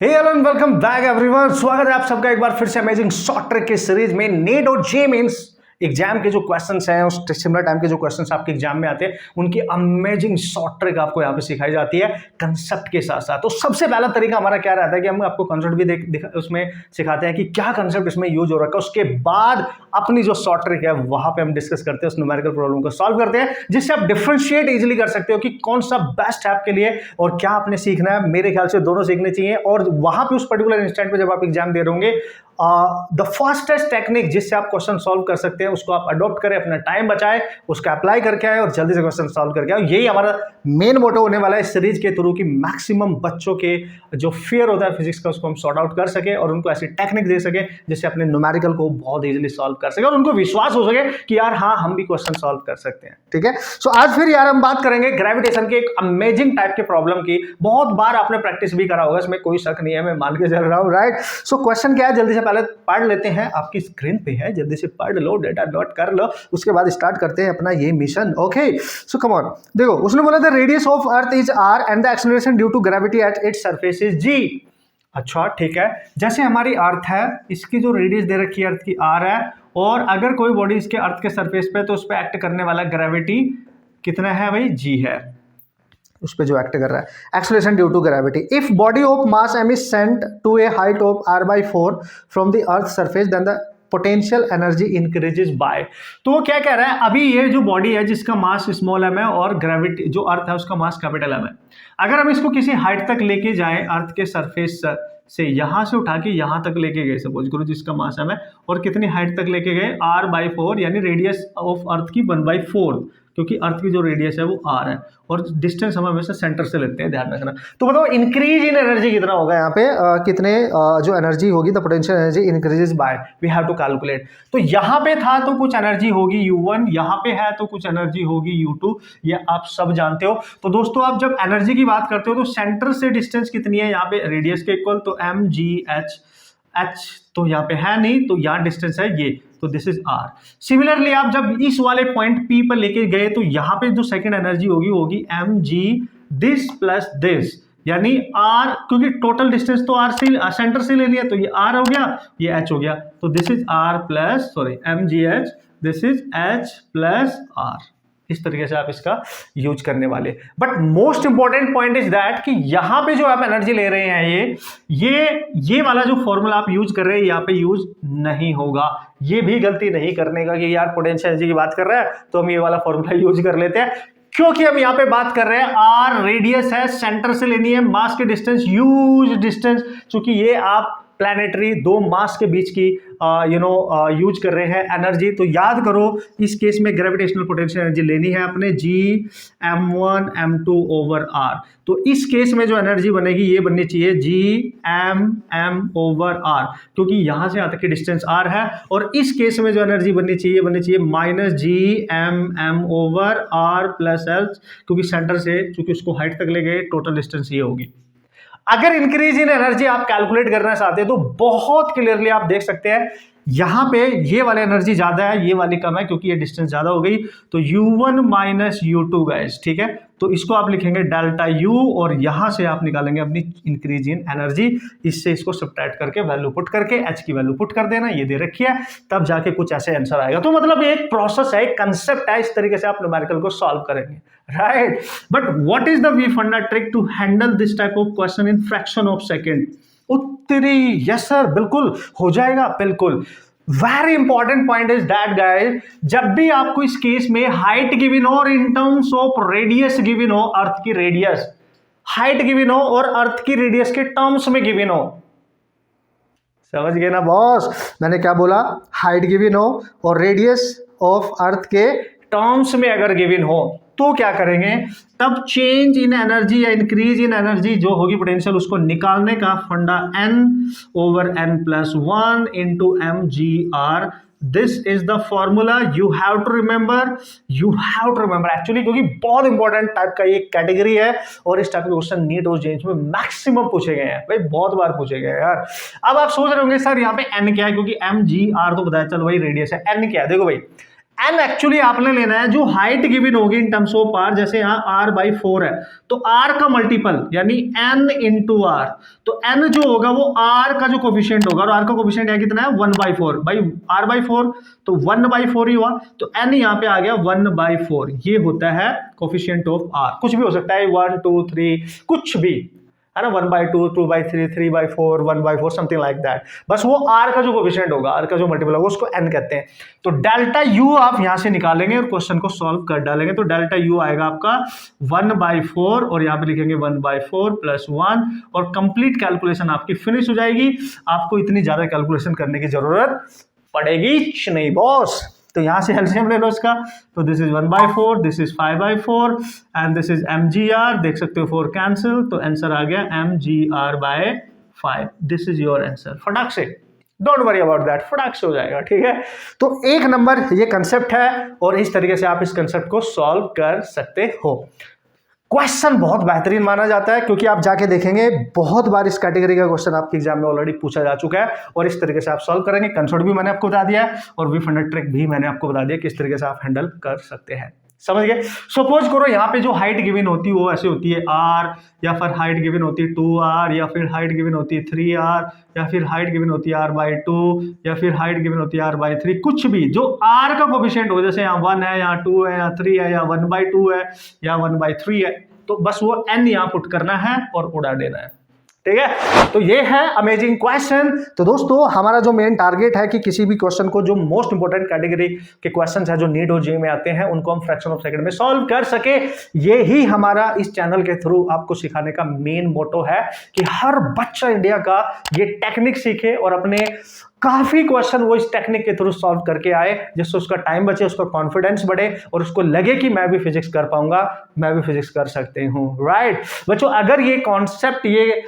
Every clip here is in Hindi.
Hey hello and welcome back everyone. स्वागत है आप सबका एक बार फिर से अमेजिंग शॉर्ट ट्रिक की सीरीज में। नीट और जे मींस एग्जाम के जो क्वेश्चंस हैं, उस सिमिलर टाइम के जो क्वेश्चंस आपके एग्जाम में आते हैं, उनकी अमेजिंग शॉर्ट ट्रिक आपको यहाँ पे सिखाई जाती है कंसेप्ट के साथ साथ। तो सबसे पहला तरीका हमारा क्या रहता है कि हम आपको कंसेप्ट भी उसमें सिखाते हैं कि क्या कंसेप्ट इसमें यूज हो रखा है। उसके बाद अपनी जो शॉर्ट ट्रिक है वहां पे हम डिस्कस करते हैं, उस न्यूमेरिकल प्रॉब्लम को सॉल्व करते हैं, जिससे आप डिफरेंशिएट इजीली कर सकते हो कि कौन सा बेस्ट है आपके लिए और क्या आपने सीखना है। मेरे ख्याल से दोनों सीखने चाहिए। और वहां पे उस पर्टिकुलर इंस्टेंट पे जब आप एग्जाम दे रहे होंगे, द फास्टेस्ट टेक्निक जिससे आप क्वेश्चन सॉल्व कर सकते हैं उसको आप अडॉप्ट करें, अपना टाइम बचाए, उसका अप्लाई करके आए और जल्दी से क्वेश्चन सॉल्व करके आए। यही हमारा मेन मोटो होने वाला है इस सीरीज के थ्रू कि मैक्सिमम बच्चों के जो फियर होता है फिजिक्स का उसको हम सॉर्ट आउट कर सके और उनको ऐसी टेक्निक दे सके जिससे अपने न्यूमेरिकल को बहुत इजीली सॉल्व कर सके और उनको विश्वास हो सके कि यार हाँ हम भी क्वेश्चन सॉल्व कर सकते हैं। ठीक है, सो आज फिर यार हम बात करेंगे ग्रेविटेशन के एक अमेजिंग टाइप के प्रॉब्लम की। बहुत बार आपने प्रैक्टिस भी करा होगा, इसमें कोई शक नहीं है, मैं मान के चल रहा हूं। राइट, सो क्वेश्चन क्या है जल्दी से पहले पढ़ लेते हैं। आपकी स्क्रीन पे है, जल्दी से पढ़ लो, डेटा नोट कर लो, उसके बाद स्टार्ट करते हैं अपना ये mission. Okay, so come on. देखो उसने बोला था radius of earth is R and the acceleration due to gravity at its surface is g. अच्छा ठीक है, जैसे हमारी अर्थ है, इसकी जो रेडियस दे रखी है अर्थ की आर है, और अगर कोई बॉडी इसके अर्थ के सरफेस पे तो उस पर एक्ट करने वाला ग्रेविटी कितना है भाई, जी है, उस पर जो एक्ट कर रहा है। Acceleration due to gravity. If body of mass M is sent to a height of r/4 from the earth surface then the potential energy increases by. तो वो क्या कह रहा है, अभी ये जो बॉडी है जिसका मास स्मॉल एम है और ग्रेविटी जो अर्थ है उसका मास कैपिटल एम है, अगर हम इसको किसी हाइट तक लेके जाएं, अर्थ के सरफेस से यहां से उठा के यहां तक लेके गए, सपोज करो जिसका मास एम है, और कितनी हाइट तक लेके गए, r/4, यानी रेडियस ऑफ अर्थ की 1/4, क्योंकि अर्थ की जो रेडियस है वो r है और डिस्टेंस हम हमेशा सेंटर से लेते हैं, ध्यान रखना। तो बताओ इंक्रीज इन एनर्जी कितना होगा यहाँ पे, कितने जो एनर्जी होगी, the potential energy increases by, we have to calculate. तो यहाँ पे था तो कुछ एनर्जी होगी U1, यहाँ पे है तो कुछ एनर्जी होगी U2, ये आप सब जानते हो। तो दोस्तों आप जब एनर्जी की बात करते हो तो सेंटर से डिस्टेंस कितनी है, यहाँ पे रेडियस के इक्वल, तो mgh, h तो यहाँ पे है नहीं, तो यहाँ डिस्टेंस है ये, तो दिस इज r। सिमिलरली आप जब इस वाले पॉइंट P पर लेके गए तो यहाँ पे जो सेकंड एनर्जी होगी mg दिस प्लस दिस, यानी r, क्योंकि टोटल डिस्टेंस तो r से सेंटर से ले लिया, तो ये r हो गया, ये h हो गया, तो this is r plus mgh, this is h plus r। इस तरीके से आप इसका यूज करने वाले। But most important point is that कि यहां पे जो आप एनर्जी ले रहे हैं, ये वाला जो फॉर्मूला आप यूज कर रहे हैं यहाँ पे यूज नहीं होगा। ये भी गलती नहीं करने का कि यार पोटेंशियल एनर्जी की बात कर रहे हैं तो हम ये वाला फॉर्मूला यूज कर लेते हैं, क्योंकि हम यहाँ पे बात कर रहे हैं आर रेडियस है, सेंटर से लेनी है, मास के डिस्टेंस, ह्यूज डिस्टेंस, चूंकि ये आप प्लैनेटरी दो मास के बीच की यूज कर रहे हैं एनर्जी। तो याद करो इस केस में ग्रेविटेशनल पोटेंशियल एनर्जी लेनी है अपने G m1 m2 over r। तो इस केस में जो एनर्जी बनेगी ये बननी चाहिए G m ओवर r, क्योंकि यहां से यहां तक की डिस्टेंस r है, और इस केस में जो एनर्जी बननी चाहिए minus G m over r plus l, क्योंकि सेंटर से चूंकि उसको हाइट तक ले गए, टोटल डिस्टेंस ये होगी। अगर इंक्रीज इन एनर्जी आप कैलकुलेट करना चाहते हैं तो बहुत क्लियरली आप देख सकते हैं यहां पे ये वाली एनर्जी ज्यादा है, ये वाली कम है, क्योंकि ये डिस्टेंस ज्यादा हो गई, तो U1 माइनस U2 गाइस। ठीक है, तो इसको आप लिखेंगे डेल्टा U और यहां से आप निकालेंगे अपनी इंक्रीज इन एनर्जी, इससे इसको सब्ट्रैक्ट करके वैल्यू पुट करके H की वैल्यू पुट कर देना, ये दे रखी है, तब जाके कुछ ऐसे आंसर आएगा। तो मतलब एक प्रोसेस है, एक कंसेप्ट है, इस तरीके से आप न्यूमेरिकल को सॉल्व करेंगे। Right, but what is the वी funda trick to handle this type of question in fraction of second? उत्तरी यस सर, बिल्कुल हो जाएगा, बिल्कुल। Very important point is that guys, जब भी आपको इस केस में हाइट गिवन हो और in terms of radius given हो, अर्थ की रेडियस, हाइट गिवन हो और अर्थ की रेडियस के टर्म्स में गिवन हो, समझ गए ना बॉस? मैंने क्या बोला, हाइट गिवन हो और रेडियस ऑफ अर्थ के टर्म्स में अगर गिवन हो तो क्या करेंगे, तब चेंज इन एनर्जी या इंक्रीज इन एनर्जी जो होगी पोटेंशियल, उसको निकालने का फंडा n over n plus 1 into mgr। This is the formula, you have to remember actually, क्योंकि बहुत इंपॉर्टेंट टाइप का ये कैटेगरी है और इस टाइप के क्वेश्चन नीट और जेईई में मैक्सिमम पूछे गए हैं भाई, बहुत बार पूछे गए हैं यार। अब आप सोच रहे होंगे सर यहाँ पे n क्या है, क्योंकि mgr तो बताया, चलो भाई रेडियस है, n क्या है, देखो भाई एन एक्चुअली आपने लेना है जो हाइट गिवन होगी इन टर्म्स ऑफ आर, जैसे यहाँ r/4 है तो r का मल्टीपल यानी n इंटू आर, तो n जो होगा वो r का जो कोफिशिएंट होगा, और r का कोफिशिएंट है कितना है 1/4, भाई r/4 तो 1/4 ही हुआ, तो n यहाँ पे आ गया 1/4, ये होता है कोफिशिएंट ऑफ r। कुछ भी हो सकता है 1 2 3 कुछ भी है ना, 1/2 2/3 3/4 1/4 समथिंग लाइक दैट, बस वो r का जो कोफिशिएंट होगा, r का जो मल्टीपल होगा उसको n कहते हैं। तो डेल्टा u आप यहां से निकालेंगे और क्वेश्चन को सॉल्व कर डालेंगे, तो डेल्टा u आएगा आपका 1/4 और यहां पे लिखेंगे 1/4 प्लस 1 और कंप्लीट कैलकुलेशन आपकी फिनिश हो जाएगी। आपको इतनी ज्यादा कैलकुलेशन करने की जरूरत पड़ेगी नहीं बॉस। तो यहां से एलसीएम ले लो इसका, तो this is 1/4, this is 5/4 and this is mgr, देख सकते हो 4 कैंसिल, तो आंसर आ गया mgr/5। This is your answer, फटाक से, डोंट वरी अबाउट दैट, फटाक से हो जाएगा, ठीक है। तो 1 नंबर ये कंसेप्ट है और इस तरीके से आप इस कंसेप्ट को सॉल्व कर सकते हो। क्वेश्चन बहुत बेहतरीन माना जाता है क्योंकि आप जाके देखेंगे बहुत बार इस कैटेगरी का क्वेश्चन आपके एग्जाम में ऑलरेडी पूछा जा चुका है और इस तरीके से आप सॉल्व करेंगे। कंसेप्ट भी मैंने आपको बता दिया है और V-फंडेड ट्रिक भी मैंने आपको बता दिया किस तरीके से आप हैंडल कर सकते हैं, समझ गए। सपोज करो यहाँ पे जो हाइट गिवन होती है वो ऐसे होती है r, या फिर हाइट गिवन होती है 2r, या फिर हाइट गिवन होती है 3r, या फिर हाइट गिवन होती है r/2, या फिर हाइट गिवन होती है r/3, कुछ भी जो r का कोफिशिएंट हो, जैसे यहाँ 1 है, यहाँ 2 है, यहाँ 3 है, या 1/2 है, या 1/3 है, तो बस वो n यहाँ पुट करना है और उड़ा देना है, ठीक है। तो ये है अमेजिंग क्वेश्चन। तो दोस्तों हमारा जो मेन टारगेट है कि किसी भी क्वेश्चन को, जो मोस्ट इंपोर्टेंट कैटेगरी के क्वेश्चन है जो नीट और जेईई में आते हैं, उनको हम फ्रैक्शन ऑफ सेकंड में सॉल्व कर सके। ये ही हमारा इस चैनल के थ्रू आपको सिखाने का मेन मोटो है कि हर बच्चा इंडिया का ये टेक्निक सीखे और अपने काफी क्वेश्चन वो इस टेक्निक के थ्रू सॉल्व करके आए, जिससे उसका टाइम बचे, उसका कॉन्फिडेंस बढ़े और उसको लगे कि मैं भी फिजिक्स कर पाऊंगा, मैं भी फिजिक्स कर सकती हूँ, राइट बच्चों। अगर ये कॉन्सेप्ट, ये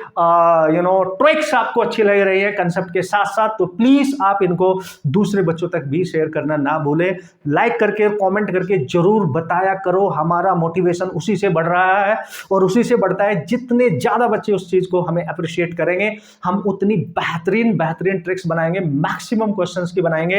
ट्रिक्स आपको अच्छी लग रही है कंसेप्ट के साथ साथ, तो प्लीज आप इनको दूसरे बच्चों तक भी शेयर करना ना भूलें। लाइक करके कमेंट करके जरूर बताया करो, हमारा मोटिवेशन उसी से बढ़ रहा है और उसी से बढ़ता है। जितने ज्यादा बच्चे उस चीज को हमें अप्रिशिएट करेंगे, हम उतनी बेहतरीन ट्रिक्स बनाएंगे, मैक्सिमम क्वेश्चंस की बनाएंगे।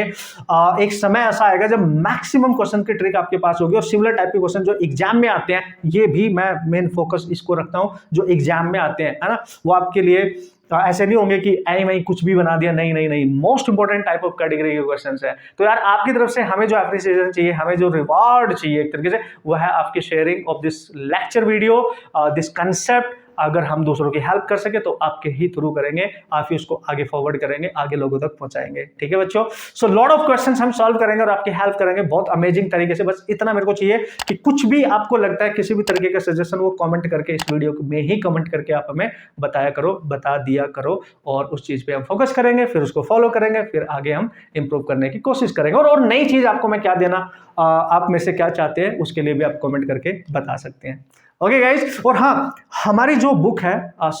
एक समय ऐसा आएगा जब मैक्सिमम क्वेश्चन की ट्रिक आपके पास होगी और सिमिलर टाइप के क्वेश्चन जो एग्जाम में आते हैं, ये भी मैं मेन फोकस इसको रखता हूं, जो एग्जाम में आते हैं, है ना, वो आपके लिए ऐसे नहीं होंगे कि ऐ मैं कुछ भी बना दिया, नहीं, most important type of category के क्वेश्चंस है। तो यार आपकी तरफ से हमें जो एप्रिसिएशन चाहिए, हमें जो रिवॉर्ड चाहिए एक तरीके से, वो है आपकी sharing of this lecture video, this concept. अगर हम दूसरों की हेल्प कर सके तो आपके ही थ्रू करेंगे, आप ही उसको आगे फॉरवर्ड करेंगे, आगे लोगों तक पहुंचाएंगे, ठीक है बच्चों। सो लॉट ऑफ क्वेश्चंस हम सॉल्व करेंगे और आपकी हेल्प करेंगे बहुत अमेजिंग तरीके से। बस इतना मेरे को चाहिए कि कुछ भी आपको लगता है, किसी भी तरीके का सजेशन, वो कमेंट करके, इस वीडियो में ही कमेंट करके आप हमें बताया करो, बता दिया करो और उस चीज पे हम फोकस करेंगे, फिर उसको फॉलो करेंगे, फिर आगे हम इंप्रूव करने की कोशिश करेंगे। और नई चीज आपको मैं क्या देना, आप में से क्या चाहते हैं, उसके लिए भी आप कमेंट करके बता सकते हैं, ओके गाइज। और हाँ, हमारी जो बुक है,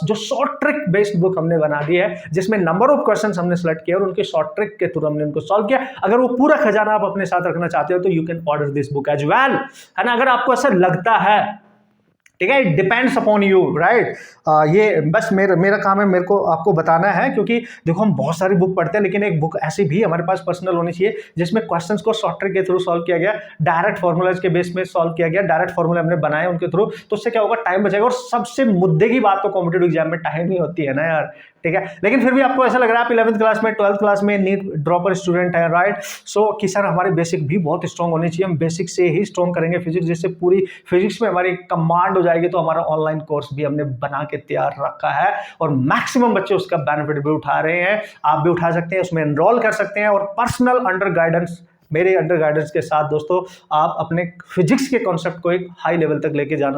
जो शॉर्ट ट्रिक बेस्ड बुक हमने बना दी है, जिसमें नंबर ऑफ क्वेश्चंस हमने सेलेक्ट किया और उनके शॉर्ट ट्रिक के थ्रू हमने उनको सॉल्व किया। अगर वो पूरा खजाना आप अपने साथ रखना चाहते हो तो you can order this book as well, है ना। अगर आपको ऐसा लगता है, ठीक है, it depends upon you, right. ये बस मेरा काम है, मेरे को आपको बताना है, क्योंकि देखो हम बहुत सारी बुक पढ़ते हैं, लेकिन एक बुक ऐसी भी हमारे पास पर्सनल होनी चाहिए जिसमें क्वेश्चंस को शॉर्ट ट्रिक के थ्रू सॉल्व किया गया, डायरेक्ट फॉर्मूलाज के बेस में सॉल्व किया गया, डायरेक्ट फॉर्मूला हमने बनाए उनके थ्रू, तो उससे क्या होगा, टाइम बचेगा। और सबसे मुद्दे की बात तो कॉम्पिटेटिव एग्जाम में टाइम ही होती है ना यार, ठीक है। लेकिन फिर भी आपको ऐसा लग रहा है आप 11th क्लास में, 12th क्लास में नीट ड्रॉपर स्टूडेंट है, राइट। सो कि सर हमारे बेसिक भी बहुत स्ट्रॉन्ग होनी चाहिए, हम बेसिक से ही स्ट्रॉन्ग करेंगे फिजिक्स, जिससे पूरी फिजिक्स में हमारी कमांड हो जाएगी। तो हमारा ऑनलाइन कोर्स भी हमने बना के तैयार रखा है और मैक्सिमम बच्चे उसका बेनिफिट भी उठा रहे हैं, आप भी उठा सकते हैं, उसमें एनरोल कर सकते हैं। और पर्सनल अंडर गाइडेंस, मेरे अंडर गाइडेंस के साथ दोस्तों, आप अपने फिजिक्स के कॉन्सेप्ट को एक हाई लेवल तक लेके जा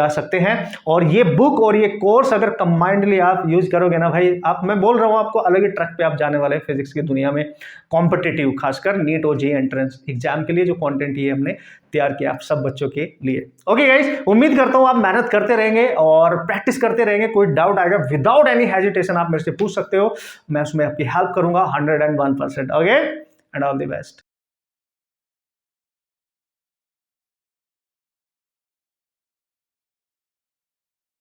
सकते हैं। और ये बुक और ये कोर्स अगर कंबाइंडली आप यूज करोगे ना भाई, आप, मैं बोल रहा हूं आपको, अलग ही ट्रैक पे आप जाने वाले हैं फिजिक्स की दुनिया में, कॉम्पिटिटिव, खासकर नीट और जेईई एंट्रेंस एग्जाम के लिए जो कंटेंट ये हमने तैयार किया आप सब बच्चों के लिए। ओके गाइस, उम्मीद करता हूं आप मेहनत करते रहेंगे और प्रैक्टिस करते रहेंगे। कोई डाउट आएगा, विदाउट एनी हेजिटेशन आप मेरे से पूछ सकते हो, मैं उसमें आपकी हेल्प करूंगा 101%। Okay, and all the best.